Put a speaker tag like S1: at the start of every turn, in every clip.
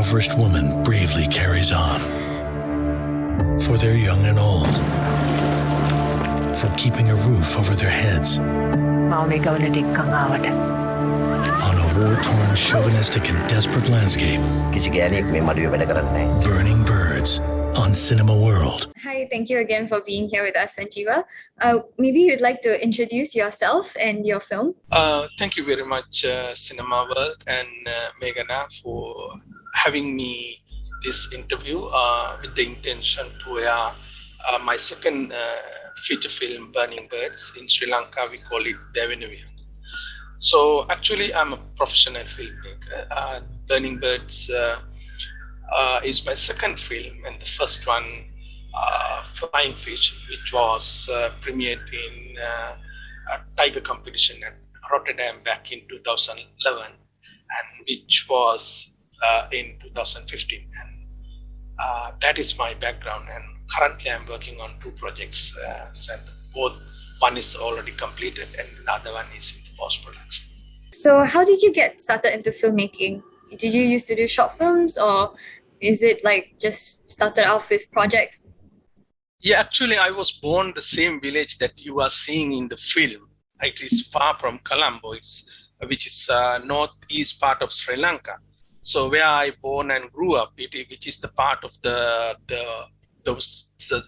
S1: impoverished woman bravely carries on. For their young and old. For keeping a roof over their heads. On a war-torn, chauvinistic and desperate landscape. Burning birds on CinemaWorld.
S2: Hi, thank you again for being here with us, Sanjiva. Maybe you'd like to introduce yourself and your film.
S3: Thank you very much, CinemaWorld and Meghana, for having me this interview with the intention to air my second feature film, Burning Birds. In Sri Lanka, we call it Devenaviya. So actually, I'm a professional filmmaker. Burning Birds is my second film, and the first one, Flying Fish, which was premiered in a tiger competition at Rotterdam back in 2011, and which was in 2015. And that is my background. And currently, I'm working on two projects. One is already completed, and the other one is in post-production.
S2: So how did you get started into filmmaking? Did you used to do short films, or is it like just started off with projects?
S3: Yeah, actually, I was born in the same village that you are seeing in the film. It is far from Colombo, which is northeast part of Sri Lanka. So where I born and grew up, which is the part of the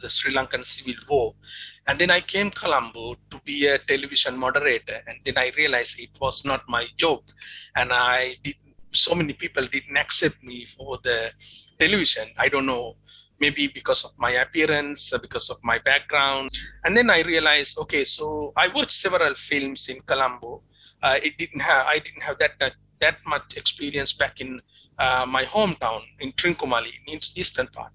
S3: Sri Lankan Civil War. And then I came Colombo to be a television moderator. And then I realized it was not my job. And so many people didn't accept me for the television. I don't know, maybe because of my appearance, because of my background. And then I realized, okay, so I watched several films in Colombo. I didn't have that much experience back in my hometown in Trincomalee, in eastern part.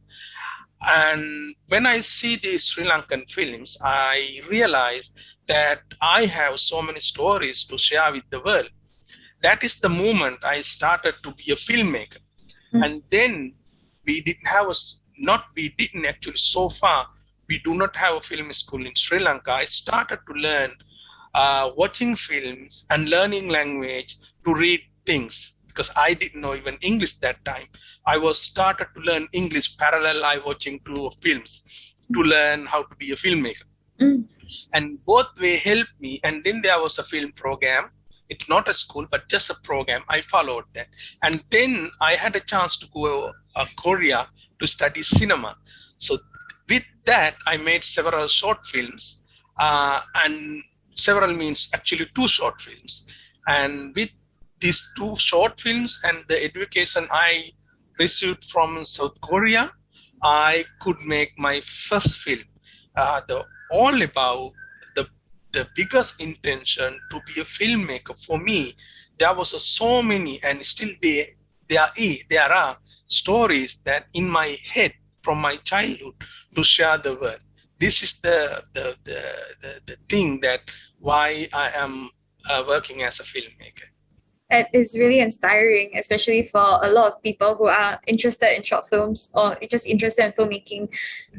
S3: And when I see the Sri Lankan films, I realized that I have so many stories to share with the world. That is the moment I started to be a filmmaker. And then we didn't actually so far, we do not have a film school in Sri Lanka. I started to learn watching films and learning language to read things, because I didn't know even English that time. I was started to learn English parallel. I watching two films to learn how to be a filmmaker. And both way helped me. And then there was a film program. It's not a school, but just a program. I followed that. And then I had a chance to go to Korea to study cinema. So with that, I made several short films. And several means actually 2 short films. And with these 2 short films and the education I received from South Korea, I could make my first film. All about the biggest intention to be a filmmaker for me. There was so many, and still there are stories that in my head from my childhood to share the world. This is the thing that why I am working as a filmmaker.
S2: It is really inspiring, especially for a lot of people who are interested in short films or just interested in filmmaking,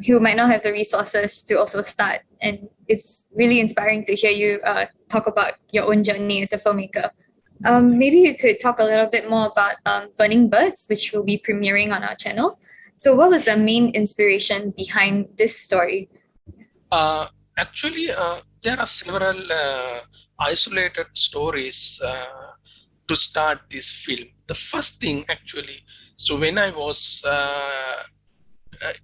S2: who might not have the resources to also start. And it's really inspiring to hear you talk about your own journey as a filmmaker. Maybe you could talk a little bit more about Burning Birds, which will be premiering on our channel. So what was the main inspiration behind this story?
S3: Actually, there are several isolated stories to start this film. The first thing actually, so when I was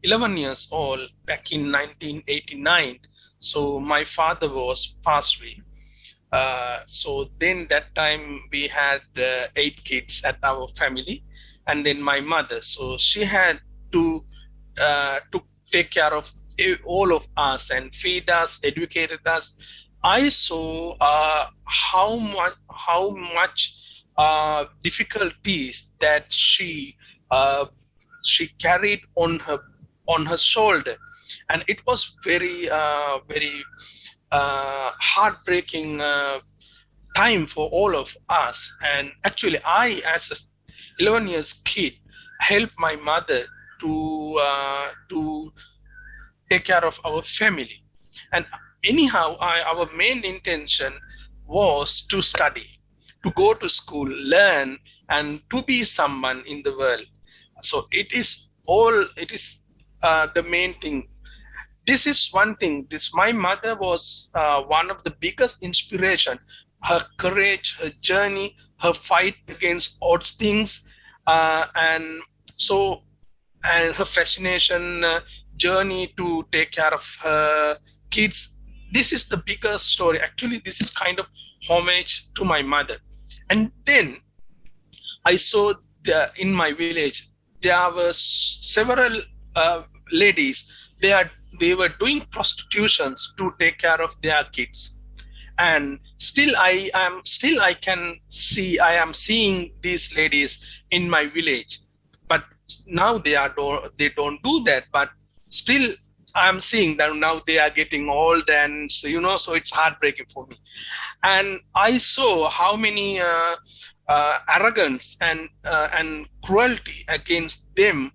S3: 11 years old, back in 1989, so my father was passed away. So then that time we had 8 kids at our family, and then my mother, so she had to take care of all of us and feed us, educated us. I saw how much difficulties that she carried on her shoulder, and it was very heartbreaking time for all of us. And actually, I, as a 11 years kid, helped my mother to take care of our family. And anyhow, our main intention was to study, to go to school, learn, and to be someone in the world. So it is the main thing. This is one thing. My mother was one of the biggest inspiration. Her courage, her journey, her fight against odd things, and her fascination, journey to take care of her kids. This is the biggest story. Actually, this is kind of homage to my mother. And then I saw in my village there were several ladies. They were doing prostitutions to take care of their kids, and I am seeing these ladies in my village. But now they don't do that. But still, I am seeing that now they are getting old, and so it's heartbreaking for me. And I saw how many arrogance and cruelty against them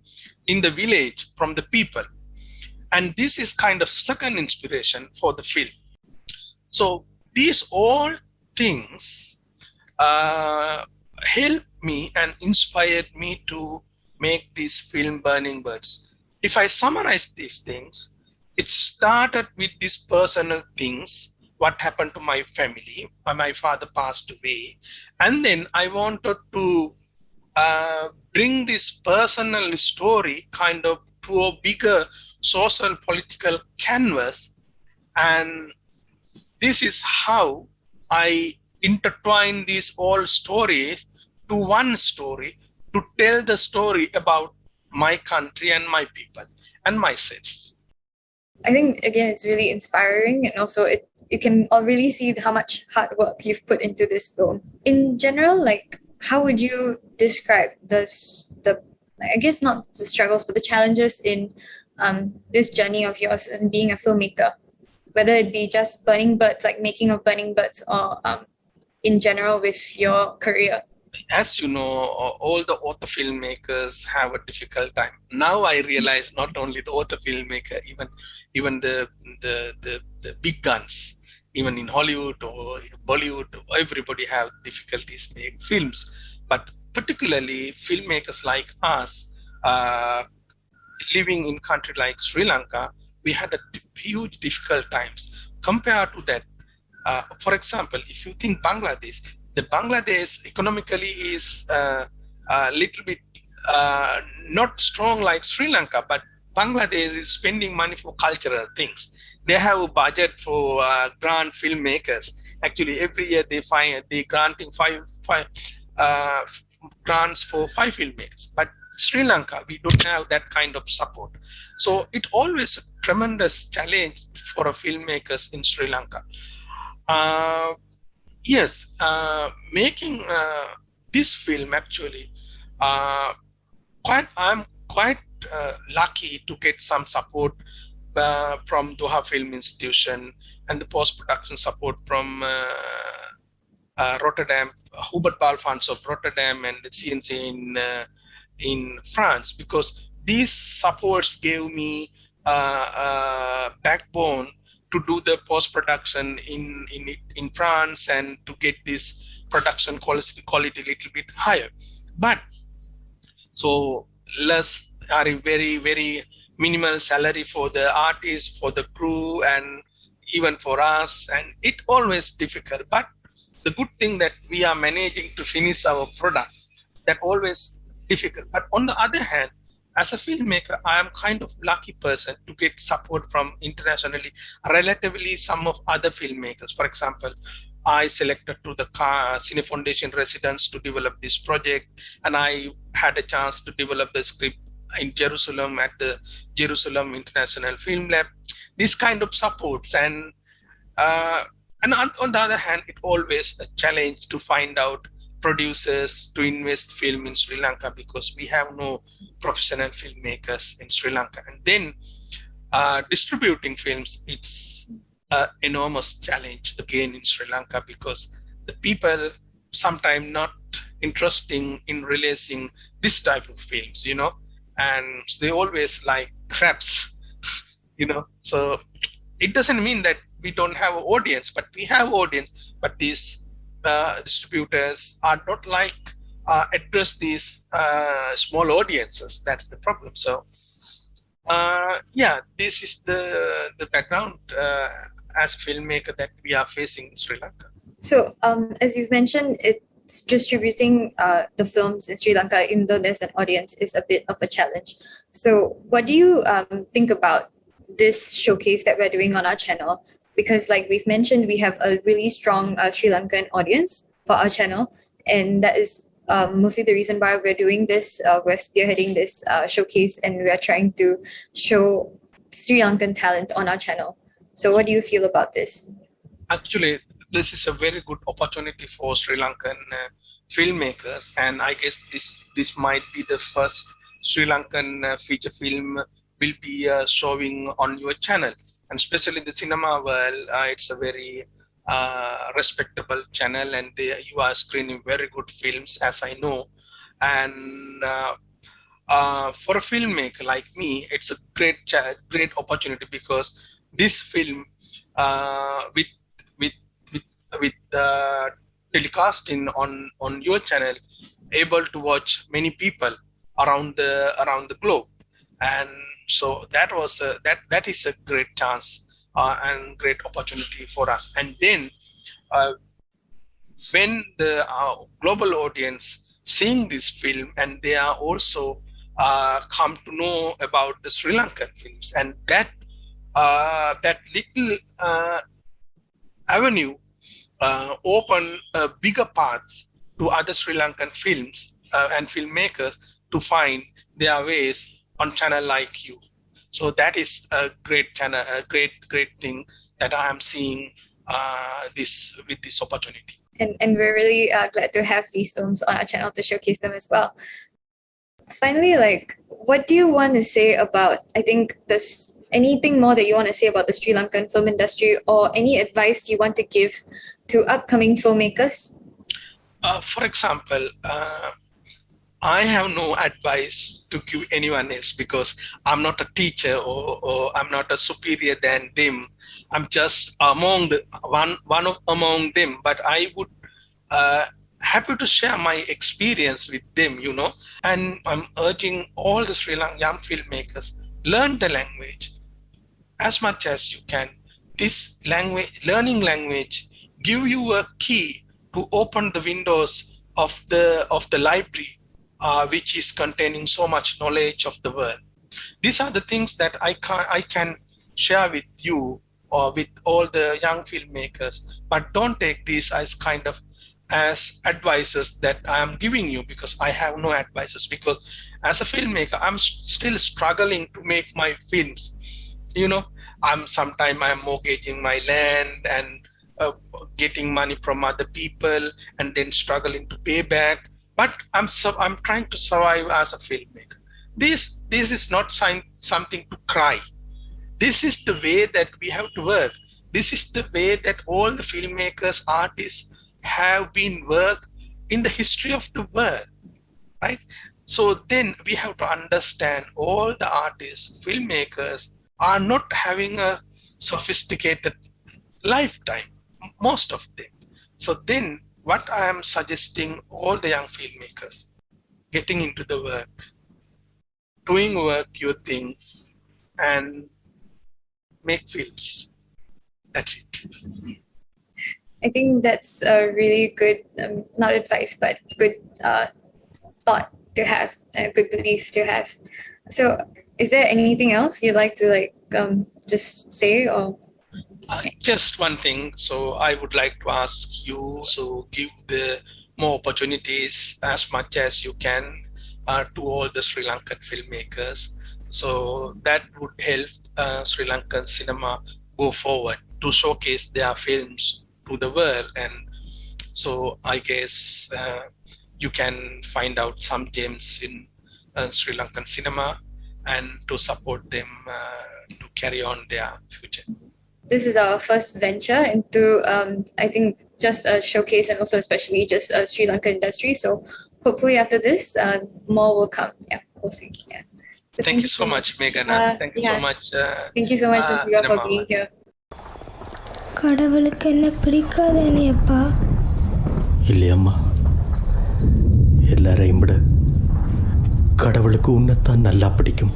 S3: in the village from the people. And this is kind of second inspiration for the film. So these all things helped me and inspired me to make this film Burning Birds. If I summarize these things, it started with these personal things, what happened to my family. My father passed away. And then I wanted to bring this personal story kind of to a bigger social political canvas. And this is how I intertwine these all stories to one story, to tell the story about my country and my people and myself.
S2: I think, again, it's really inspiring, and also you can really see how much hard work you've put into this film. In general, like, how would you describe I guess not the struggles, but the challenges in this journey of yours and being a filmmaker, whether it be just Burning Birds, like making of Burning Birds, or in general with your career?
S3: As you know, all the author filmmakers have a difficult time. Now I realize not only the author filmmaker, even the big guns, even in Hollywood or Bollywood, everybody have difficulties making films. But particularly filmmakers like us, living in country like Sri Lanka, we had a huge difficult times. Compared to that, for example, if you think Bangladesh, the Bangladesh economically is a little bit not strong like Sri Lanka, but Bangladesh is spending money for cultural things. They have a budget for grant filmmakers. Actually, every year they granting five grants for 5 filmmakers. But Sri Lanka, we don't have that kind of support. So it always a tremendous challenge for filmmakers in Sri Lanka. Yes, making this film actually, I'm quite lucky to get some support from Doha Film Institution and the post-production support from Rotterdam, Hubert Balfans of Rotterdam, and the CNC in France, because these supports gave me a backbone to do the post-production in France and to get this production quality a little bit higher. But so less are a very, very minimal salary for the artists, for the crew, and even for us. And it always difficult. But the good thing that we are managing to finish our product, that always difficult. But on the other hand, as a filmmaker, I am kind of lucky person to get support from internationally, relatively some of other filmmakers. For example, I selected to the Cine Foundation residents to develop this project, and I had a chance to develop the script in Jerusalem at the Jerusalem International Film Lab. This kind of supports, and on the other hand, it always a challenge to find out producers to invest film in Sri Lanka, because we have no professional filmmakers in Sri Lanka. And then distributing films, it's an enormous challenge again in Sri Lanka, because the people sometimes not interested in releasing this type of films, and they always like crabs, So it doesn't mean that we don't have an audience, but we have audience, but these distributors are not like address these small audiences. That's the problem. So this is the background as a filmmaker that we are facing in Sri Lanka.
S2: So, as you've mentioned, it's distributing the films in Sri Lanka, even though there's an audience, is a bit of a challenge. So, what do you think about this showcase that we're doing on our channel? Because, like we've mentioned, we have a really strong Sri Lankan audience for our channel, and that is mostly the reason why we're doing this. We're spearheading this showcase, and we are trying to show Sri Lankan talent on our channel. So, what do you feel about this?
S3: Actually, this is a very good opportunity for Sri Lankan filmmakers, and I guess this might be the first Sri Lankan feature film will be showing on your channel, and especially the CinemaWorld. It's a very respectable channel, and you are screening very good films, as I know. And for a filmmaker like me, it's a great opportunity, because this film with telecasting on your channel, able to watch many people around the globe, and so that is a great chance and great opportunity for us. And then when the global audience seeing this film, and they are also come to know about the Sri Lankan films, and that little avenue open a bigger path to other Sri Lankan films and filmmakers to find their ways on channel like you. So that is a great channel, a great thing that I am seeing with this opportunity.
S2: And we're really glad to have these films on our channel to showcase them as well. Finally, like, what do you want to say about, I think this, anything more that you want to say about the Sri Lankan film industry, or any advice you want to give to upcoming filmmakers?
S3: For example, I have no advice to give anyone else, because I'm not a teacher or I'm not a superior than them. I'm just among among them, but I would happy to share my experience with them, and I'm urging all the Sri Lankan young filmmakers, learn the language as much as you can. This learning language give you a key to open the windows of the library, which is containing so much knowledge of the world. These are the things that I can share with you or with all the young filmmakers, but don't take this as advices that I am giving you, because I have no advices, because as a filmmaker, I'm still struggling to make my films. I'm mortgaging my land and getting money from other people, and then struggling to pay back. But I'm trying to survive as a filmmaker. This is not something to cry. This is the way that we have to work. This is the way that all the filmmakers, artists have been worked in the history of the world, right? So then we have to understand all the artists, filmmakers are not having a sophisticated lifetime, most of them. So then what I am suggesting all the young filmmakers, getting into the work, doing your things, and make films. That's it.
S2: I think that's a really good, not advice, but good thought to have, a good belief to have. So is there anything else you'd like to just say, or?
S3: Just one thing. So I would like to ask you to give the more opportunities as much as you can to all the Sri Lankan filmmakers. So that would help Sri Lankan cinema go forward to showcase their films to the world. And so I guess you can find out some gems in Sri Lankan cinema and to support them to carry on their future.
S2: This is our first venture into, I think, just a showcase, and also especially just a Sri Lankan industry. So hopefully after this, more will come. Yeah, we'll see. Yeah. So
S3: thank you so much, Meghana. Thank you so much.
S2: Thank you so much, Sanjiva, for being here.
S4: கடவுளுக்கு என்ன பிடிக்காதேனேப்பா
S1: இல்லையம்மா, எல்லாரையும் விட கடவுளுக்கு உன்னைத்தான் நல்லா பிடிக்கும்.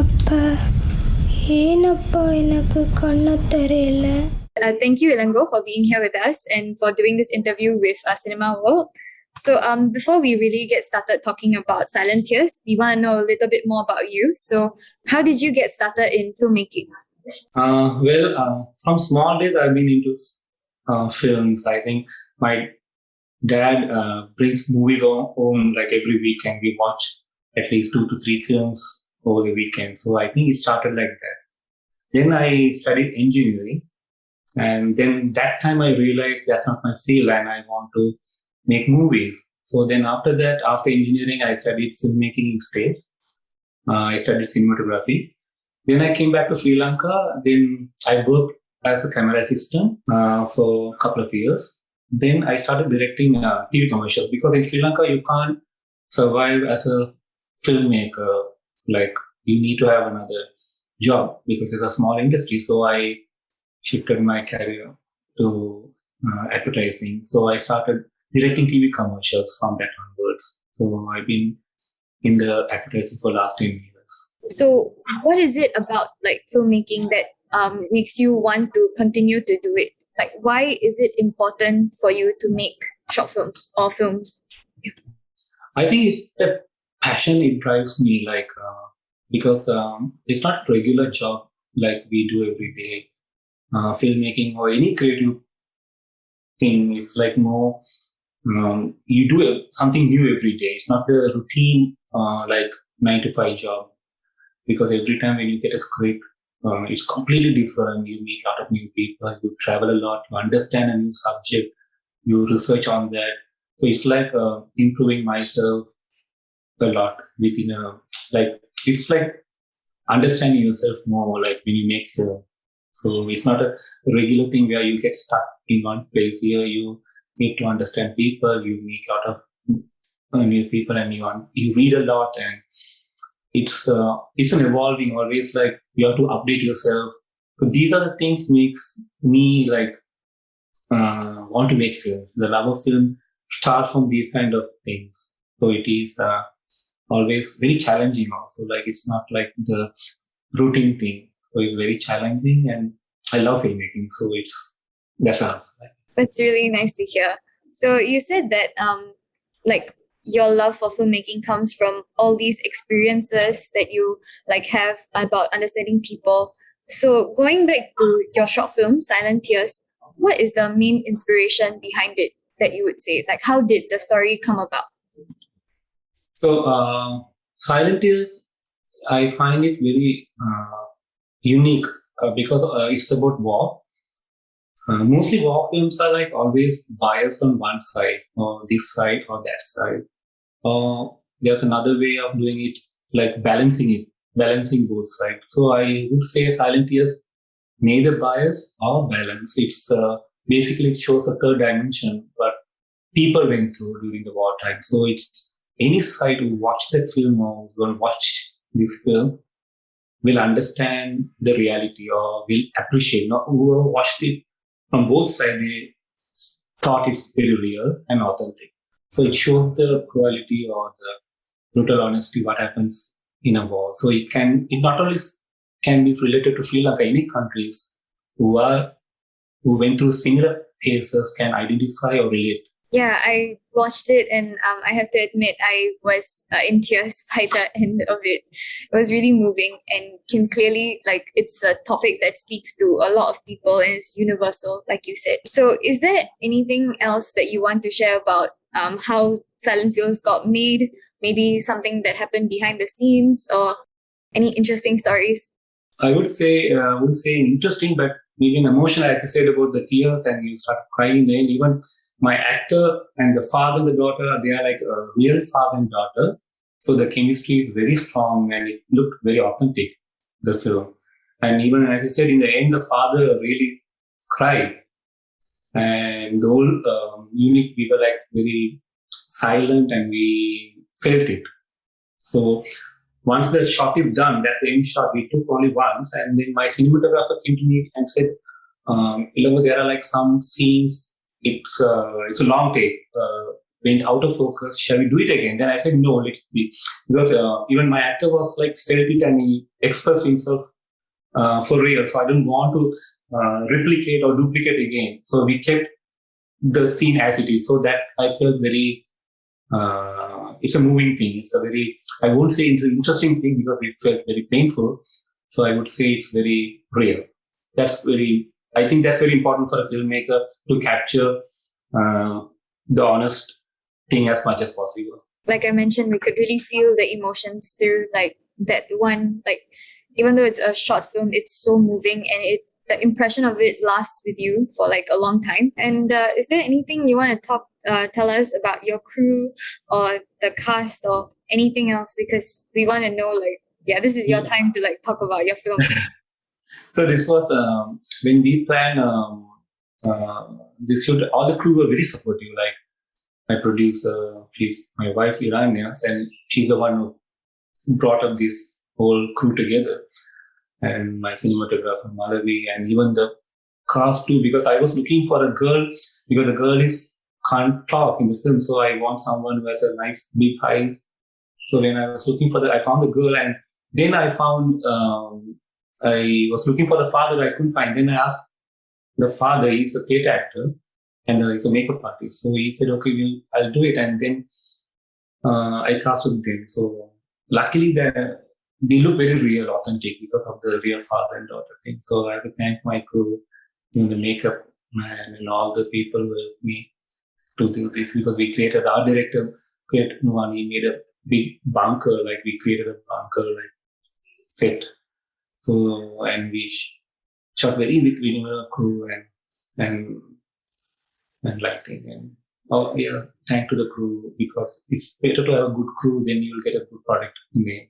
S4: அப்பா ஏனப்பா எனக்கு கண்ணு தெரியல.
S2: Thank you, Ilango, for being here with us and for doing this interview with CinemaWorld. So before we really get started talking about Silent Tears, we want to know a little bit more about you. So how did you get started in filmmaking?
S5: From small days, I've been into films. I think my dad brings movies home like every weekend. We watch at least 2 to 3 films over the weekend. So I think it started like that. Then I studied engineering. And then that time I realized that's not my field and I want to make movies. So then after that, after engineering, I studied filmmaking in States. I studied cinematography. Then I came back to Sri Lanka. Then I worked as a camera assistant for a couple of years. Then I started directing TV commercials because in Sri Lanka, you can't survive as a filmmaker. Like you need to have another job because it's a small industry. So I shifted my career to advertising. So I started directing TV commercials from that onwards. So I've been in the advertising for the last 10 years.
S2: So what is it about like filmmaking that makes you want to continue to do it? Like why is it important for you to make short films or films?
S5: I think it's the passion it drives me, like because it's not a regular job like we do every day. Filmmaking or any creative thing is like more you do something new every day. It's not the routine like 9 to 5 job, because every time when you get a script it's completely different. You meet a lot of new people, you travel a lot, you understand a new subject, you research on that. So it's like improving myself a lot within it's like understanding yourself more like when you make film. So it's not a regular thing where you get stuck in one place. Here you need to understand people, you meet a lot of new people, and you read a lot, and it's an evolving always, like you have to update yourself. So these are the things makes me like want to make films. The love of film starts from these kind of things. So it is always very challenging also. Like it's not like the routine thing. So it's very challenging, and I love filmmaking. So that's how.
S2: That's really nice to hear. So you said that like your love for filmmaking comes from all these experiences that you like have about understanding people. So going back to your short film, Silent Tears, what is the main inspiration behind it that you would say? Like how did the story come about?
S5: So Silent Tears, I find it very unique because it's about war. Mostly war films are like always biased on one side, or this side or that side. There's another way of doing it, like balancing both sides. So I would say Silent Tears neither biased or balanced. It's basically it shows a third dimension what people went through during the wartime. So it's any side who watch that film or will watch this film will understand the reality or will appreciate. Not who watched it from both sides, they thought it's very real and authentic. So it shows the quality or the brutal honesty what happens in a war. So it not only can be related to Sri Lanka, any countries who went through similar cases can identify or relate.
S2: Yeah, I watched it and I have to admit I was in tears by the end of it. It was really moving and can clearly, like, it's a topic that speaks to a lot of people and is universal, like you said. So is there anything else that you want to share about how silent films got made? Maybe something that happened behind the scenes or any interesting stories?
S5: I would say interesting, but maybe an emotional, like I said about the tears and you start crying then. Even my actor and the father and the daughter, they are like a real father and daughter. So the chemistry is very strong and it looked very authentic, the film. And even as I said, in the end, the father really cried. And the whole unit, we were like very silent and we felt it. So once the shot is done, that's the end shot, we took only once. And then my cinematographer came to me and said, Ilango, there are like some scenes, it's a long take. went out of focus. Shall we do it again? Then I said, no, let it be. Because even my actor was like, felt it and he expressed himself for real. So I don't want to replicate or duplicate again. So we kept the scene as it is. So that I felt very, it's a moving thing. It's a very, I won't say interesting thing because it felt very painful. So I would say it's very real. I think that's very important for a filmmaker to capture the honest thing as much as possible.
S2: Like I mentioned, we could really feel the emotions through like that one, like even though it's a short film, it's so moving and the impression of it lasts with you for like a long time. And is there anything you want to tell us about your crew or the cast or anything else? Because we want to know, like, yeah, this is your time to like talk about your film.
S5: So this was when we planned this shoot. All the crew were very supportive. Like my producer, she's my wife Ilango, and she's the one who brought up this whole crew together. And my cinematographer Malavi, and even the cast too. Because I was looking for a girl because the girl can't talk in the film, so I want someone who has a nice big eyes. So when I was looking for I found the girl, and then I found. I was looking for the father, I couldn't find. Then I asked the father, he's a theatre actor and he's a makeup artist. So he said, okay, I'll do it. And then I casted them. So luckily they look very real, authentic because of the real father and daughter thing. So I have to thank my crew, the makeup man and all the people who helped me to do this because we created, our director, Nuani, made a big bunker, like we created a bunker, like set. So, and we shot very with minimal crew and lighting and thank to the crew because it's better to have a good crew, then you'll get a good product in the end,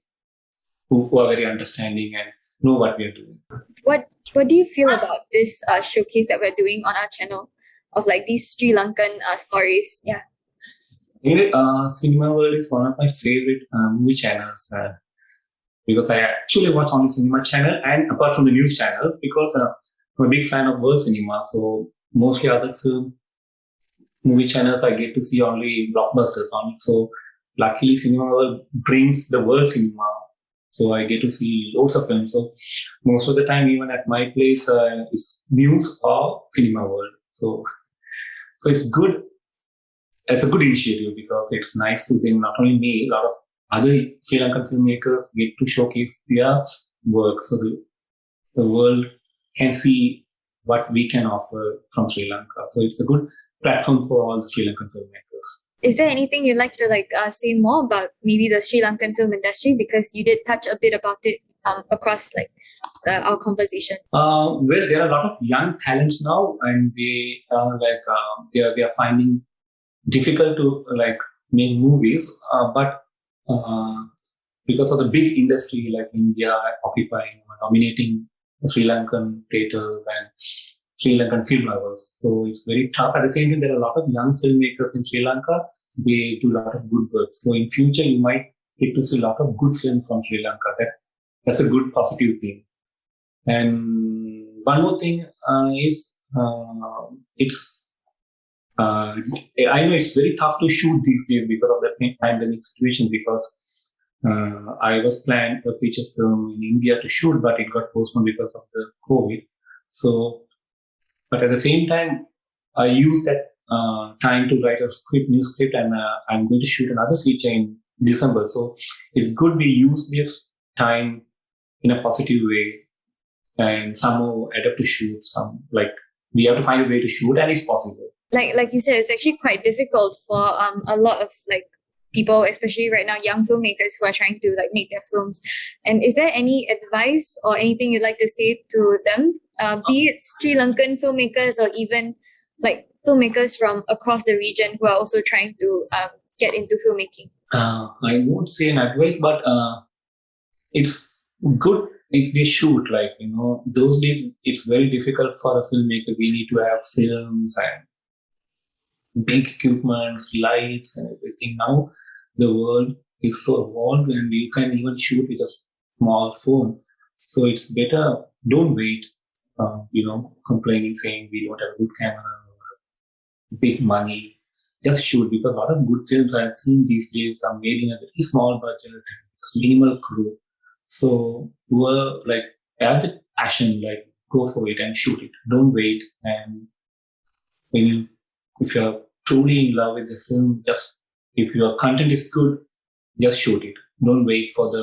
S5: who are very understanding and know what we are doing.
S2: What do you feel about this showcase that we're doing on our channel of like these Sri Lankan stories? Yeah.
S5: Anyway, CinemaWorld is one of my favorite movie channels. Because I actually watch only cinema channel and apart from the news channels because I'm a big fan of world cinema. So mostly other movie channels I get to see only blockbusters only. So luckily Cinema World brings the world cinema. So I get to see loads of films. So most of the time even at my place it's news or Cinema World. So it's good. It's a good initiative because it's nice to then not only me, a lot of other Sri Lankan filmmakers get to showcase their work so the world can see what we can offer from Sri Lanka. So it's a good platform for all the Sri Lankan filmmakers.
S2: Is there anything you'd like to say more about maybe the Sri Lankan film industry? Because you did touch a bit about it across our conversation.
S5: Well, there are a lot of young talents now and they are finding difficult to make movies, but because of the big industry like India occupying or dominating Sri Lankan theatre and Sri Lankan film lovers. So it's very tough. At the same time, there are a lot of young filmmakers in Sri Lanka. They do a lot of good work. So in future, you might get to see a lot of good films from Sri Lanka. That's a good positive thing. And one more thing is I know it's very tough to shoot these days because of the pandemic situation because I was planned a feature film in India to shoot, but it got postponed because of the COVID. So, but at the same time, I used that time to write a new script, and I'm going to shoot another feature in December. So it's good we use this time in a positive way and somehow adapt to shoot we have to find a way to shoot, and it's possible.
S2: Like you said, it's actually quite difficult for a lot of people, especially right now, young filmmakers who are trying to make their films. And is there any advice or anything you'd like to say to them, be it Sri Lankan filmmakers or even filmmakers from across the region who are also trying to get into filmmaking?
S5: I won't say an advice, but it's good if they shoot. Those days it's very difficult for a filmmaker. We need to have films and big equipment, lights and everything. Now the world is so evolved and you can even shoot with a small phone. So it's better, don't wait, complaining, saying we don't have a good camera or big money. just shoot, because a lot of good films I've seen these days are made in a very small budget, just minimal crew. So whoever like have the passion, like go for it and shoot it. Don't wait. And if you're truly in love with the film, just if your content is good, just shoot it. Don't wait for the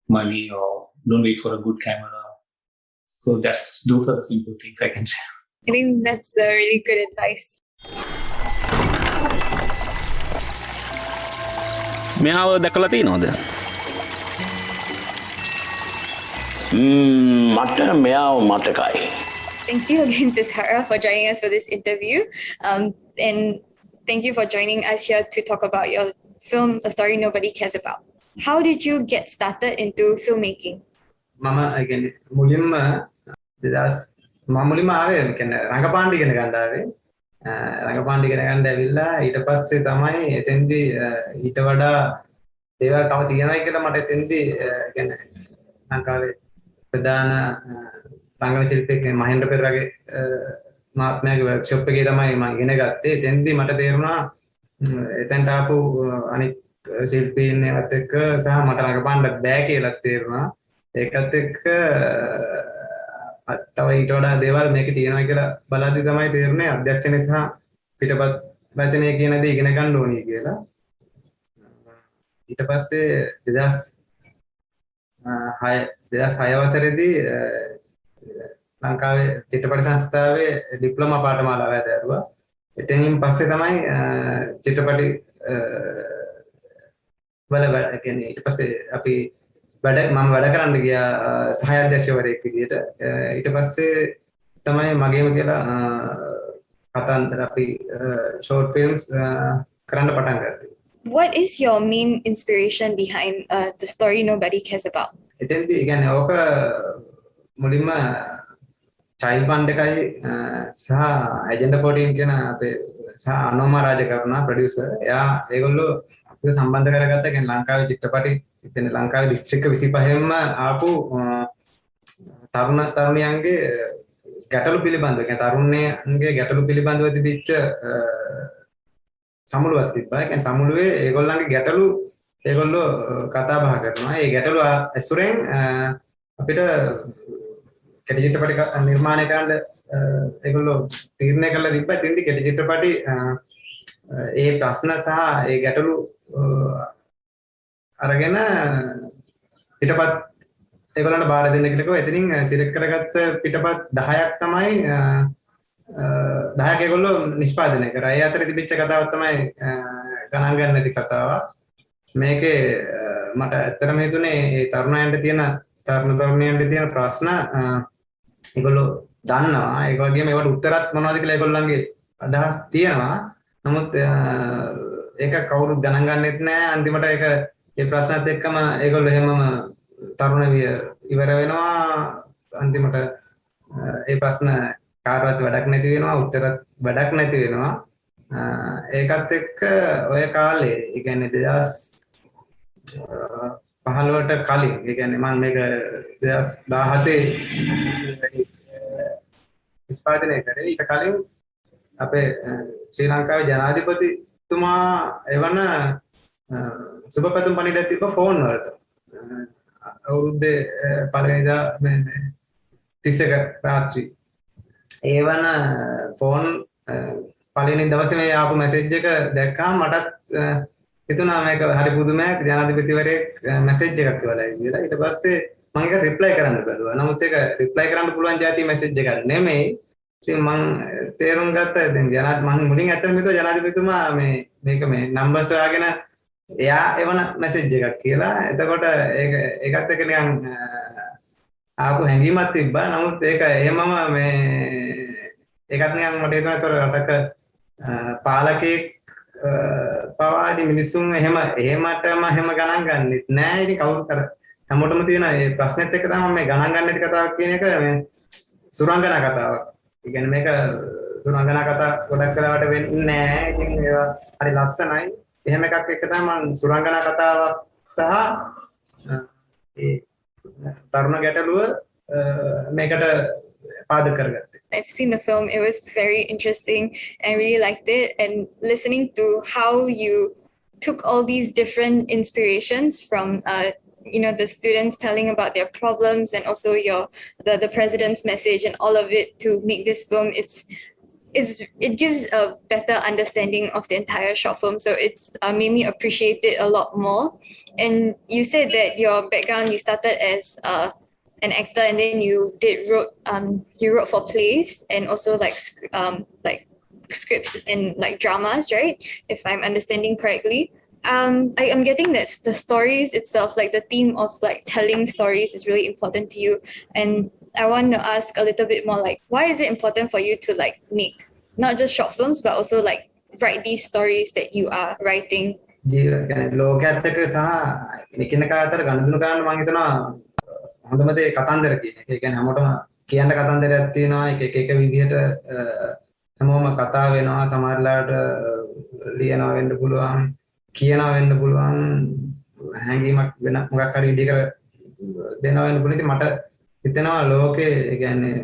S5: money or don't wait for a good camera. So those are the simple things I can say.
S2: I think that's the really good advice.
S6: මෙයාව දැකලා තියෙනවද?
S7: මට මෙයාව මතකයි.
S2: Thank you again, Thisara, for joining us for this interview. And thank you for joining us here to talk about your film, A Story Nobody Cares About. How did you get started into filmmaking?
S8: මම කියන්නේ මුලින්ම 2000 මම මුලින්ම ආවේ කියන්නේ රංගපාණ්ඩි ඉගෙන ගන්න ආවේ. රංගපාණ්ඩි ඉගෙන ගන්න ඇවිල්ලා ඊට පස්සේ තමයි එතෙන්දී ඊට වඩා දේවල් තව තියෙනවා කියලා මට එතෙන්දී කියන්නේ ලංකාවේ ප්‍රධාන රංගන ශිල්පියෙක් මහේන්ද්‍ර පෙරේරාගේ මාත්මයාගේ වර්ක්ෂොප් එකේ තමයි මම ඉගෙන ගත්තේ. එතෙන්දී මට තේරුණා එතෙන්ට ආපු අනිත් ශිල්පීන් ඒවත් එක්ක සහ මට රංගපාන්න බෑ කියලා තේරුණා. ඒකත් එක්ක තව ඊට වඩා දේවල් මේකේ තියෙනවා කියලා බලද්දි තමයි තේරුනේ අධ්‍යක්ෂණය සහ පිටපත් වචනය කියන දේ ඉගෙන ගන්න ඕනේ කියලා. ඊට පස්සේ 2006 වසරේදී ලංකාවේ චිත්‍රපට සංස්ථාවේ ඩිප්ලෝමා පාඨමාලාව ඇදහුවා. එතනින් පස්සේ තමයි චිත්‍රපටි වල කියන්නේ ඊට පස්සේ අපි මම වැඩ කරන්න ගියා සහාය අධ්‍යක්ෂවරයෙක් විදියට. ඊට පස්සේ තමයි මගේම කියලා කතාන්තර අපි short films කරන්න පටන් ගත්තේ.
S2: What is your main inspiration behind the story nobody cares about?
S8: එතෙන්දී කියන්නේ ඕක මුලින්ම child fund එකයි සහ agenda 14 කියන අපේ සහ අනෝමා රාජකරුණා ප්‍රොඩියුසර් එයා ඒගොල්ලෝ අපිට සම්බන්ධ කරගත්තා. කියන්නේ ලංකාවේ චිත්‍රපටි ඉතින් ලංකාවේ දිස්ත්‍රික්ක 25න්ම ආපු තරුණයන්ගේ ගැටලු පිළිබඳව කියන්නේ තරුණයන්ගේ ගැටලු පිළිබඳව තිබිච්ච සමුළුවක් තිබ්බා. කියන්නේ සමුළුවේ ඒගොල්ලන්ගේ ගැටලු ඒගොල්ලෝ කතා බහ කරනවා. ඒ ගැටලු ඇසුරෙන් අපිට කෙටි චිත්‍රපටි නිර්මාණය කරන්න ඒගොල්ලෝ තීරණය කළා තිබ්බා. ඉතින්දි කෙටි චිත්‍රපටි ඒ ප්‍රශ්න සහ ඒ ගැටලු අරගෙන පිටපත් ඒගොල්ලන්ට බාර දෙන්න කියලා කිව්වා. එතනින් සිලෙක්ට් කරගත්ත පිටපත් 10ක් තමයි 10ක් ඒගොල්ලෝ නිෂ්පාදනය කරා. ඒ අතරේ තිබිච්ච කතාවක් තමයි ගණන් ගන්න නැති කතාවක්. මේකේ මට ඇත්තටම හිතුනේ මේ තරුණයන්ට තියෙන ප්‍රශ්න ඒගොල්ලෝ දන්නවා. ඒක වගේම ඒවට උත්තරත් මොනවද කියලා ඒගොල්ලන්ගේ අදහස් තියෙනවා. නමුත් ඒක කවුරුත් ගණන් ගන්නෙත් නෑ. අන්තිමට ඒක ඒ ප්‍රශ්නත් එක්කම ඒගොල්ලෝ එහෙමම තරුණ ඉවර වෙනවා. අන්තිමට ඒ ප්‍රශ්න කාටවත් වැඩක් නැති වෙනවා. උත්තරත් වැඩක් නැති වෙනවා. ඒකත් එක්ක ඔය කාලේ ඒ කියන්නේ 2015ට කලින් ඒ කියන්නේ මම මේක 2017 නිෂ්පාදනය කරේ. ඊට කලින් අපේ ශ්‍රී ලංකාවේ ජනාධිපතිතුමා එවන සුබපැතුම් පණිඩක් තිබ්බ ෆෝන් වලට. අවුරුද්දේ පළවෙනිදා 31 රාත්‍රී. එවන ෆෝන් පළවෙනි දවසේ මේ ආපු මැසේජ් එක දැක්කම මටත් හිතුණා මේක හරි පුදුමයක්. ජනාධිපතිවරයෙක් මැසේජ් එකක් කියලා කියලා. ඊට පස්සේ මම ඒක රිප්ලයි කරන්න බැලුවා. නමුත් ඒක රිප්ලයි කරන්න පුළුවන් જાති මැසේජ් එකක් නෙමෙයි. ඉතින් මම තේරුම් ගත්තා දැන් මම මුලින් ඇත්තටම හිතුවා ජනාධිපතිතුමා මේක මේ නම්බර්ස් හොයාගෙන එයා එවන මැසේජ් එකක් කියලා. එතකොට ඒකත් එක්ක නිකන් ආපු හැඟීමක් තිබ්බා. නමුත් ඒක එහෙමම ඒකත් නිකන් මට හිතුණා ඒතර රටක පාලකෙක් පවාදී මිනිස්සුන් එහෙම ගණන් ගන්නෙත් නෑ. ඉතින් කවුරු කර හැමෝටම තියෙන මේ ප්‍රශ්නෙත් එක්ක තමයි මේ ගණන් ගන්න නැති කතාවක් කියන එක මේ සුරංගනා කතාවක්. ඒ කියන්නේ මේක සුරංගනා කතා ගොඩක් කරවට වෙන්නේ නෑ. ඉතින් ඒවා හරි ලස්සනයි. එහෙම එකක් එක තමයි මම සුරංගනා කතාවක් සහ ඒ තරුණ ගැටලුව මේකට පාදක කරගත්තේ.
S2: I've seen the film. It was very interesting. I really liked it. And listening to how you took all these different inspirations from the students telling about their problems and also the president's message and all of it to make this film, it gives a better understanding of the entire short film. So it's made me appreciate it a lot more. And you said that your background, you started as an actor and then you wrote for plays and also like scripts and like dramas, right? If I'm understanding correctly. I'm getting that the stories itself, like the theme of like telling stories is really important to you. And I want to ask a little bit more like, why is it important for you to like make not just short films, but also like write these stories that you are writing?
S8: ලෝකයේත් එක්ක සහ එකිනෙකා අතර ගනුදෙනු කරන්න මම හිතනවා හොඳම දේ කතන්දර කියන එක. ඒ කියන්නේ හැමෝටම කියන්න කතන්දරයක් තියෙනවා. එක විදිහට හැමෝම කතා වෙනවා. සමහරලාට ලියනවා වෙන්න පුළුවන්. කියනවා වෙන්න පුළුවන්. හැඟීමක් වෙන මොකක් හරි විදිහකට දෙනවා වෙන්න පුළුවන්. ඉතින් මට හිතෙනවා ලෝකේ ඒ කියන්නේ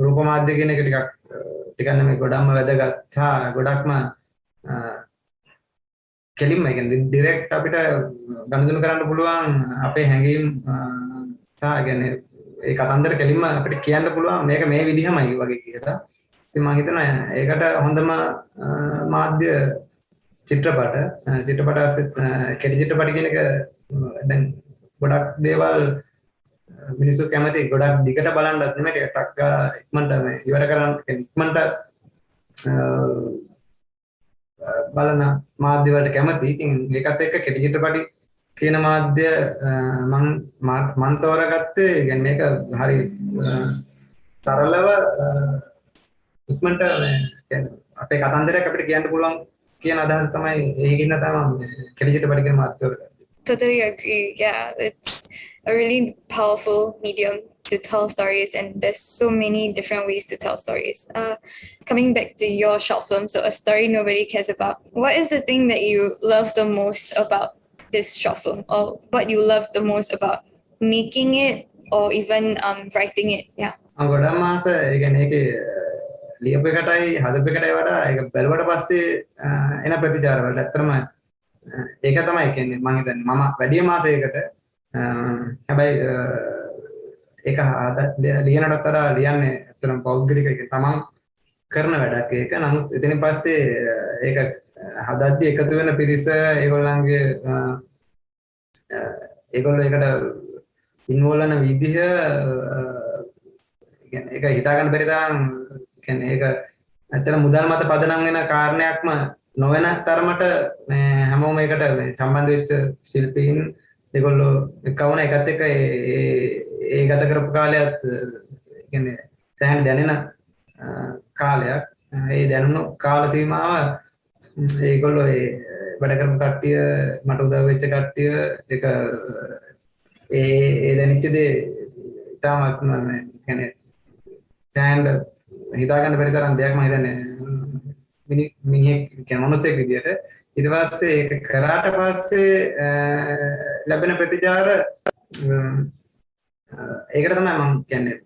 S8: රූප මාධ්‍ය කියන එක ටිකක් නෙමෙයි ගොඩක්ම වැදගත් සහ ගොඩක්ම කෙලින්ම ඒ කියන්නේ ඩිරෙක්ට් අපිට ගනුදෙනු කරන්න පුළුවන් අපේ හැඟීම් සහ කියන්නේ ඒ කතන්දර කෙලින්ම අපිට කියන්න පුළුවන් මේක මේ විදිහමයි වගේ කියලා. ඉතින් මම හිතනවා ඒකට හොඳම මාධ්‍ය චිත්‍රපට කෙටි චිත්‍රපට කියන එක දැන් ගොඩක් දේවල් මිනිස්සු කැමති ගොඩක් දිගට බලන්නත් නෙමෙයි ටක් ගාලා ඉක්මනට ඉවර කරන්න ඉක්මනට බලන මාධ්‍ය වලට කැමති. ඉතින් ඒකත් එක්ක කෙටි චිත්‍රපටි කියන මාධ්‍ය මම තෝරාගත්තේ يعني මේක හරි සරලව ඉක්මනට يعني අපේ කතන්දරයක් අපිට කියන්න පුළුවන් කියන අදහස තමයි ඒකින්ද තමයි කෙටි චිත්‍රපටි කියන මාධ්‍ය තෝරාගත්තේ.
S2: Totally agree. Yeah, it's a really powerful medium to tell stories, and there's so many different ways to tell stories. Coming back to your short film, so A Story Nobody Cares About, what is the thing that you love the most about this short film, or what you love the most about making it or even writing it? Yeah.
S8: ගොඩක් මාස ඒ කියන්නේ ඒකේ ලියපු එකටයි හදපු එකටයි වඩා ඒක බැලුවට පස්සේ එන ප්‍රතිචාර වලට ඇත්තටම ඒක තමයි කියන්නේ මම හිතන්නේ මම වැඩි මාසයකට හැබැයි ඒක ලියනකට වඩා ලියන්නේ ඇත්තටම පෞද්ගලික එක තමන් කරන වැඩක් ඒක. නමුත් එතනින් පස්සේ ඒක හදද්දී එකතු වෙන පිරිස ඒගොල්ලන්ගේ ඒගොල්ලෝ ඒකට ඉන්වෝල් වෙන විදිහ කියන්නේ ඒක හිතා ගන්න බැරි තරම් කියන්නේ ඒක ඇත්තටම මුදල් මත පදනම් වෙන කාරණයක්ම නොවන තරමට හැමෝම ඒකට සම්බන්ධ වෙච්ච ශිල්පීන් ඒගොල්ලෝ එක්කවන එකත් එක්ක ඒ ගත කරපු කාලයත් කියන්නේ දැන් දැනෙන කාලයක්. ඒ දැනුණු කාල සීමාව ඒගොල්ලෝ ඒ වැඩ කරපු කට්ටිය මට උදව් වෙච්ච කට්ටිය ඒක ඒ දැනෙච්ච දේ තාමත් කියන්නේ දැන් හිතා ගන්න බැරි තරම් දෙයක් මම හිතන්නේ මිනිහෙක් කියන මොනසෙක් විදියට ඊට පස්සේ ඒක කරාට පස්සේ ලැබෙන ප්‍රතිචාර ඒකට තමයි මම කියන්නේ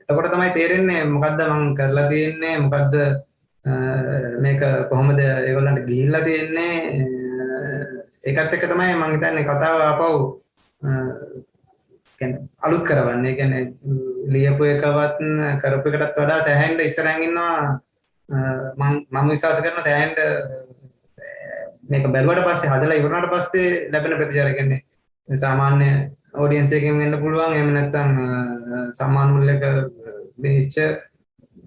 S8: එතකොට තමයි තේරෙන්නේ මොකද්ද මම කරලා තියෙන්නේ මොකද්ද මේක කොහොමද ඒගොල්ලන්ට ගිහිල්ලා තියෙන්නේ ඒකත් එක්ක තමයි මම හිතන්නේ කතාව ආපහු කියන්නේ අලුත් කරවන්නේ. ඒ කියන්නේ ලියපු එකවත් කරපු එකටත් වඩා සෑහෙන්න ඉස්සරහින් ඉන්නවා මම විශ්වාස කරනවා සෑහෙන්න මේක බැලුවට පස්සේ හදලා ඉවරනාට පස්සේ ලැබෙන ප්‍රතිචාර කියන්නේ සාමාන්‍ය ඔඩියන්ස් එකකින් වෙන්න පුළුවන් එහෙම නැත්නම් සම්මාන මුල්‍යක විනිශ්චය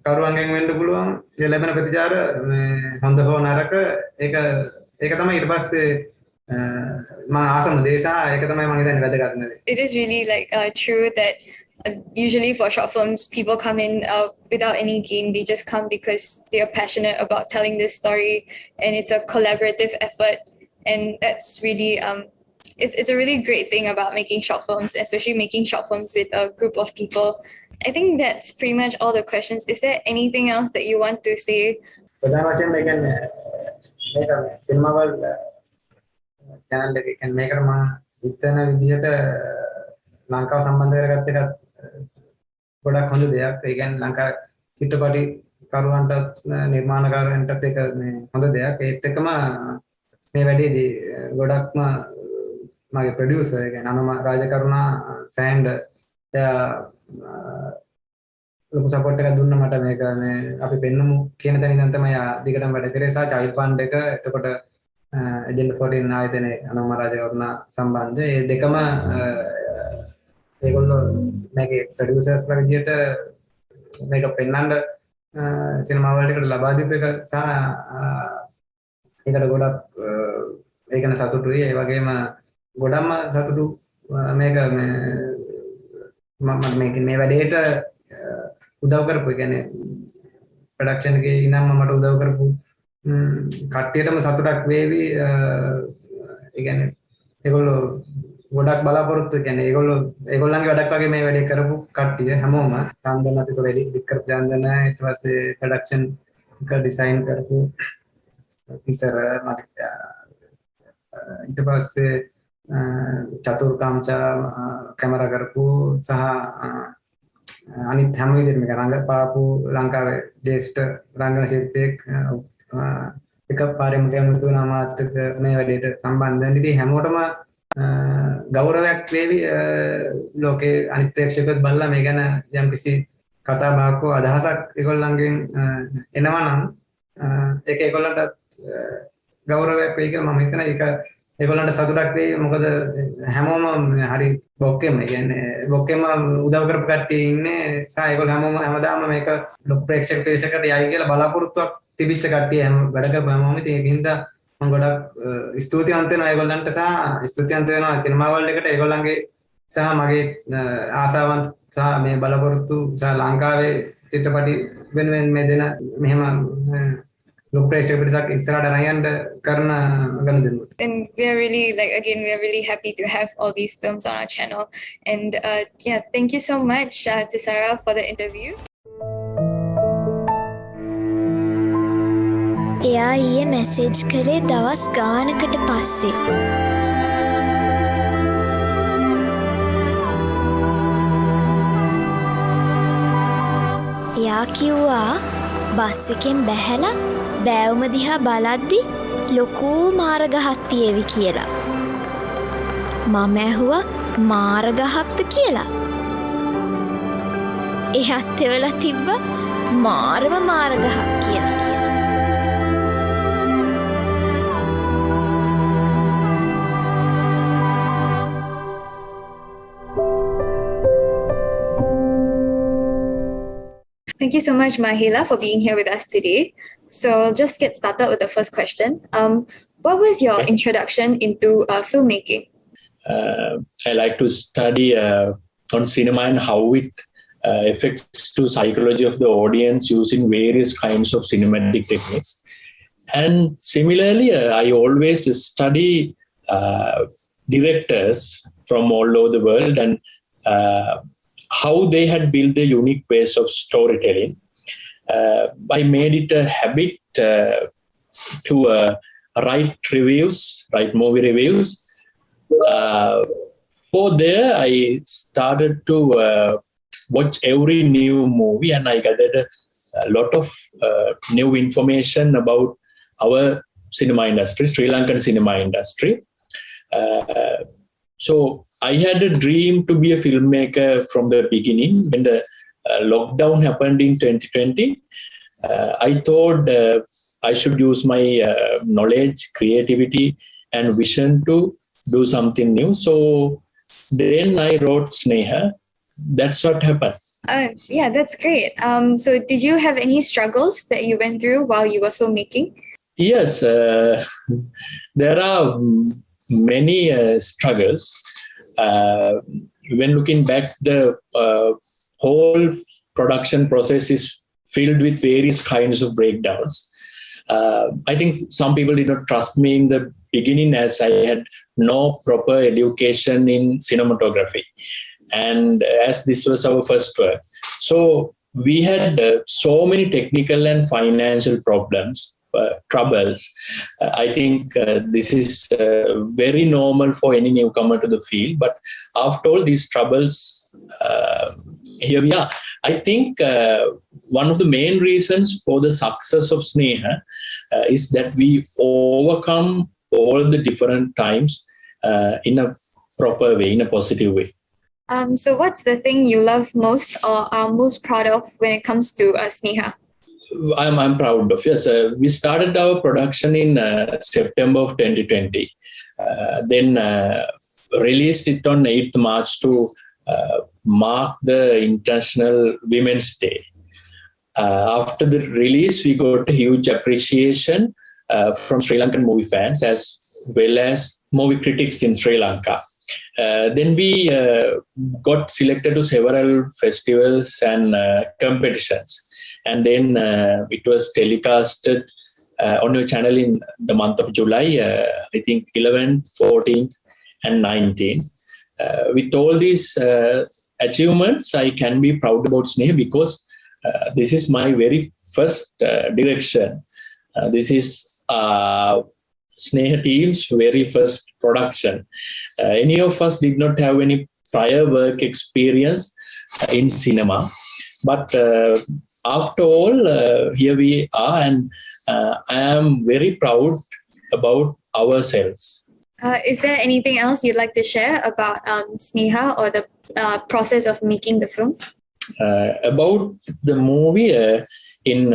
S8: කරුවන්ගෙන් වෙන්න පුළුවන්. ඒ ලැබෙන ප්‍රතිචාර හොඳ හෝ නරක ඒක තමයි ඊට පස්සේ
S2: It is really like true that usually for short films people come in without any gain. They just come because they are passionate about telling this story, and it's a collaborative effort, and that's really it's a really great thing about making short films, especially making short films with a group of people. I think that's pretty much all the questions. Is there anything else that you want to say?
S8: CinemaWorld channel එක කියන්නේ මේකට මම හිතන විදිහට ලංකාව සම්බන්ධ කරගත්ත එකත් ගොඩක් හොඳ දෙයක්. ඒ කියන්නේ ලංකා චිත්‍රපටි කරුවන්ටත් නිර්මාණකාරයන්ටත් ඒක මේ හොඳ දෙයක්. ඒත් එක්කම මේ වැඩේදී ගොඩක්ම මගේ ප්‍රොඩියුසර් ඒ කියන්නේ අනුම රාජකරුණා සෑන්ඩ් ලොකු සපෝට් එකක් දුන්නා මට මේක මේ අපි පෙන්නමු කියන තැන ඉඳන් තමයි දිගටම වැඩ කරේ. සහ චයිල්ඩ් ෆන්ඩ් එක එතකොට එජෙන්ඩා 14 ආයතනයේ අනුම රාජකරුණා සම්බන්ධ ඒ දෙකම ඒගොල්ලෝ මේකේ ප්‍රොඩියුසර්ස්ලා විදියට මේක පෙන්වන්න CinemaWorld එකට ලබා දීපු එක සහ ඒකට ගොඩක් ඒක ගැන සතුටුයි. ඒ වගේම ගොඩක්ම සතුටු මේක මම මේ වැඩේට උදව් කරපු කියන්නේ ප්‍රොඩක්ෂන් එකේ ඉඳන්ම මට උදව් කරපු කට්ටියටම සතුටක් වේවි. ඒ කියන්නේ ඒගොල්ලෝ ගොඩක් බලාපොරොත්තු කියන්නේ ඒගොල්ලන්ගේ වැඩක් වගේ මේ වැඩේ කරපු කට්ටිය හැමෝම චන්දන අතට වැඩි ඩික් කරපු චන්දන ඊට පස්සේ ප්‍රොඩක්ෂන් එක ඩිසයින් කරපු තිසර ඊට පස්සේ චතුර් කාම්චා කැමරා කරපු සහ අනිත් හැම විදිහටම රංගපාපු ලංකාවේ ජේෂ්ඨ රංගන ශිල්පියෙක් එකපාරෙම කැමති වුණා මාත් මේ වැඩේට සම්බන්ධ වෙන්න. ඉතින් හැමෝටම ගෞරවයක් වේවි ලෝකේ අනිත් ප්‍රේක්ෂකයොත් බලලා මේ ගැන යම්කිසි කතා බහක් හෝ අදහසක් ඒගොල්ලන්ගෙන් එනවා නම් ඒක ඒගොල්ලන්ට ගෞරවයක් වෙයි කියලා මම හිතනවා. ඒක ඒගොල්ලන්ට සතුටක් වෙයි. මොකද හැමෝම හරි බොක්කෙම කියන්නේ බොක්කෙම උදව් කරපු කට්ටිය ඉන්නේ. සහ ඒගොල්ලෝ හැමෝම හැමදාම මේක ලොකු ප්‍රේක්ෂක පිරිසකට යයි කියලා බලාපොරොත්තුවක් තිබිච්ච කට්ටිය හැම වැඩ කරපු හැමෝම. ඉතින් ඒකින්ද මම ගොඩක් ස්තුතිවන්ත වෙනවා ඒගොල්ලන්ට සහ ස්තුතිවන්ත වෙනවා CinemaWorld එකට ඒගොල්ලන්ගේ සහ මගේ ආසාවන් සහ මේ බලාපොරොත්තු සහ ලංකාවේ චිත්‍රපටි වෙනුවෙන් මේ දෙන මෙහෙම ලොකු ප්‍රේක්ෂක පිරිසක් ඉස්සරහට අරන් කරන ගනුදෙනුවට.
S2: And we are really we are really happy to have all these films on our channel. And thank you so much, Thisara, for the interview.
S4: එයා ඊයේ මැසේජ් කළේ දවස් ගානකට පස්සේ. එයා කිව්වා බස් එකෙන් බැහැලා බෑවුම දිහා බලද්දි ලොකු මාරගහක් තියේවි කියලා. මම ඇහුවා මාරගහක්ද කියලා. එයාත් එවලා තිබ්බා මාරම මාරගහක් කියලා.
S2: Thank you so much, Mahela, for being here with us today. So I'll just get started with the first question. What was your introduction into filmmaking?
S7: I like to study on cinema and how it affects to psychology of the audience using various kinds of cinematic techniques. And similarly, I always study directors from all over the world and how they had built their unique ways of storytelling. I made it a habit to write movie reviews. For there, I started to watch every new movie and I gathered a lot of new information about our cinema industry, Sri Lankan cinema industry. So I had a dream to be a filmmaker from the beginning. When the lockdown happened in 2020, I thought I should use my knowledge, creativity, and vision to do something new. So then I wrote Sneha. That's what happened.
S2: That's great. So did you have any struggles that you went through while you were filmmaking?
S7: Yes, there are many struggles. When looking back, the whole production process is filled with various kinds of breakdowns. I think some people did not trust me in the beginning as I had no proper education in cinematography. And as this was our first work. So we had so many technical and financial troubles. I think this is very normal for any newcomer to the field. But after all these troubles, here we are. I think one of the main reasons for the success of Sneha is that we overcome all the different times in a proper way, in a positive way.
S2: So what's the thing you love most or are most proud of when it comes to Sneha?
S7: I'm proud of. Yes, we started our production in September of 2020. Then released it on 8th March to mark the International Women's Day. After the release, we got a huge appreciation from Sri Lankan movie fans as well as movie critics in Sri Lanka. Then we got selected to several festivals and competitions. And then it was telecasted on your channel in the month of July, I think 11th, 14th, and 19th. With all these achievements, I can be proud about Sneha because this is my very first direction. This is Sneha team's very first production. Any of us did not have any prior work experience in cinema. But after all, here we are, and I am very proud about ourselves.
S2: Is there anything else you'd like to share about Sneha or the process of making the film?
S7: About the movie, in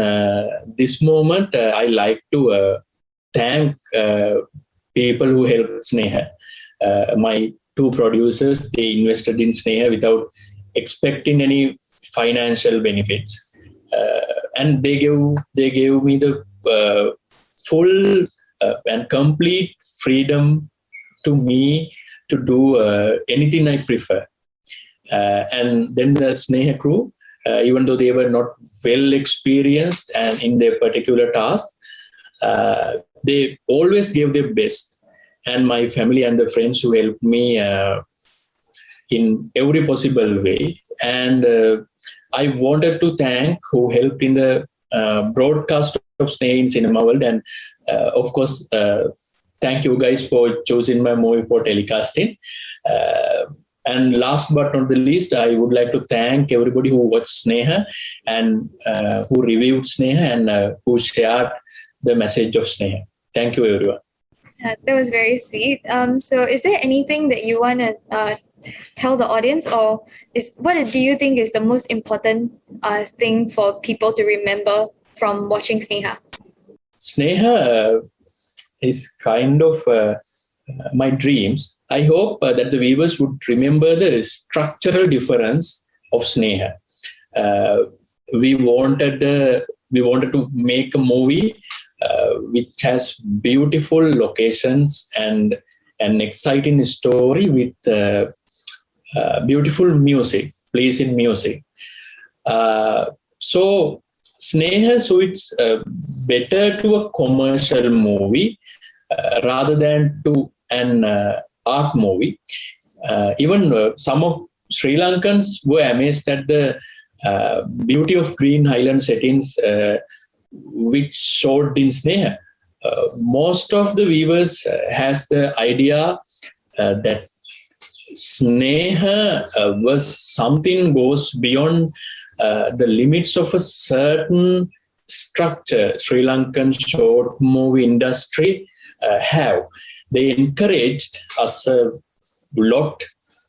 S7: this moment, I like to thank people who helped Sneha. My two producers, they invested in Sneha without expecting any financial benefits, and they gave me the full and complete freedom to me to do anything I prefer. And then the Sneha crew, even though they were not well experienced and in their particular task, they always gave their best. And my family and the friends who helped me in every possible way. And I wanted to thank who helped in the broadcast of Sneha in CinemaWorld. And of course, thank you guys for choosing my movie for telecasting. And last but not the least, I would like to thank everybody who watched Sneha and who reviewed Sneha and who shared the message of Sneha. Thank you, everyone.
S2: That was very sweet. So is there anything that you want to tell the audience, or what do you think is the most important thing for people to remember from watching Sneha?
S7: Sneha is kind of my dreams. I hope that the viewers would remember the structural difference of Sneha. We wanted to make a movie which has beautiful locations and an exciting story with beautiful music, pleasing music. So Sneha suits better to a commercial movie rather than to an art movie. Even some of Sri Lankans were amazed at the beauty of Green Highland settings which showed in Sneha. Most of the viewers has the idea that Sneha was something goes beyond the limits of a certain structure Sri Lankan short movie industry have. They encouraged us a lot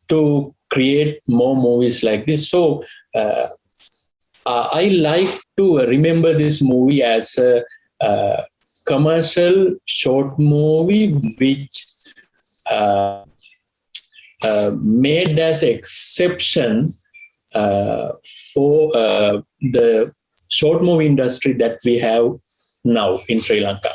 S7: to create more movies like this. So I like to remember this movie as a commercial short movie which made as exception for the short movie industry that we have now in Sri Lanka.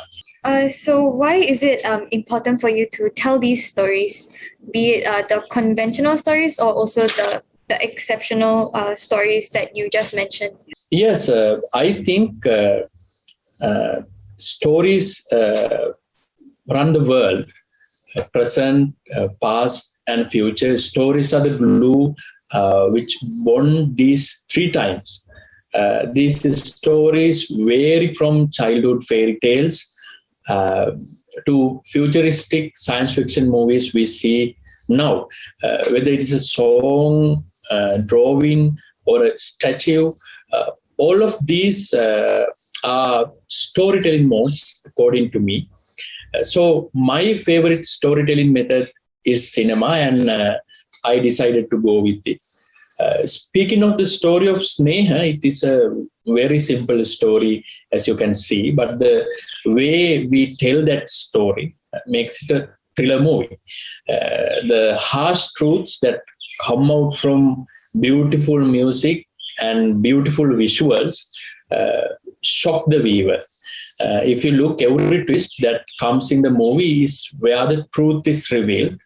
S2: So why is it important for you to tell these stories, be it the conventional stories or also the exceptional stories that you just mentioned?
S7: Yes, I think stories run the world, present, past, and future. Stories are the glue which bond these three times. These stories vary from childhood fairy tales to futuristic science fiction movies we see now. Whether it is a song, drawing, or a statue. All of these are storytelling modes, according to me. So my favorite storytelling method is cinema, and I decided to go with it. Speaking of the story of Sneha, it is a very simple story, as you can see, but the way we tell that story makes it a thriller movie. The harsh truths that come out from beautiful music and beautiful visuals shock the viewer. If you look, every twist that comes in the movie is where the truth is revealed.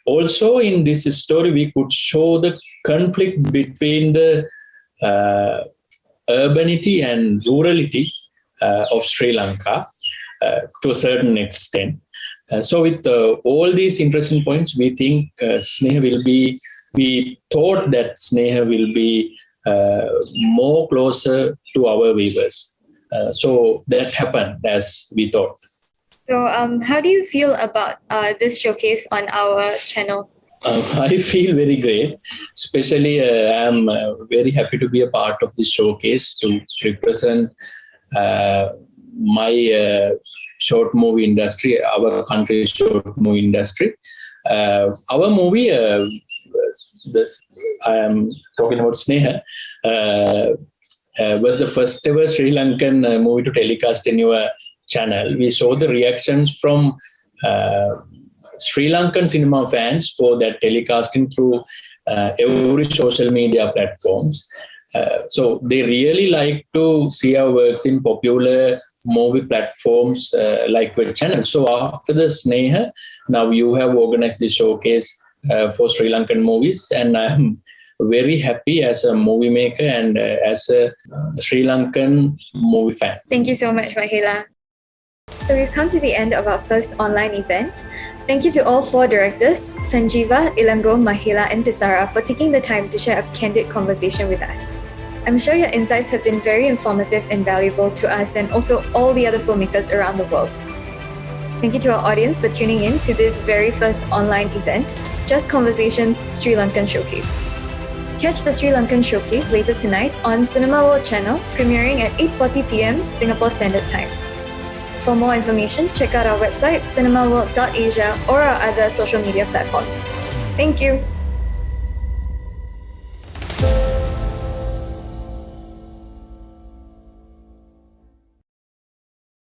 S7: Also, in this story, we could show the conflict between the urbanity and rurality of Sri Lanka to a certain extent. So with all these interesting points, we think we thought that Sneha will be more closer to our viewers. So that happened as we thought.
S2: So how do you feel about this showcase on our channel?
S7: I feel very great. Especially, I'm very happy to be a part of this showcase to represent my short movie industry, our country's short movie industry. Our movie, I am talking about Sneha, was the first ever Sri Lankan movie to telecast in your channel. We saw the reactions from Sri Lankan cinema fans for that telecasting through every social media platforms. So they really like to see our works in popular movie platforms like your channel. So after the Sneha, now you have organized the showcase for Sri Lankan movies, and I'm very happy as a movie maker and as a Sri Lankan movie fan.
S2: Thank you so much, Mahela. So we've come to the end of our first online event. Thank you to all 4 directors, Sanjiva, Ilango, Mahela and Thisara, for taking the time to share a candid conversation with us. I'm sure your insights have been very informative and valuable to us and also all the other filmmakers around the world. Thank you to our audience for tuning in to this very first online event, Just Conversations Sri Lankan Showcase. Catch the Sri Lankan Showcase later tonight on CinemaWorld channel, premiering at 8:40 p.m. Singapore Standard Time. For more information, check out our website, cinemaworld.asia, or our other social media platforms. Thank you.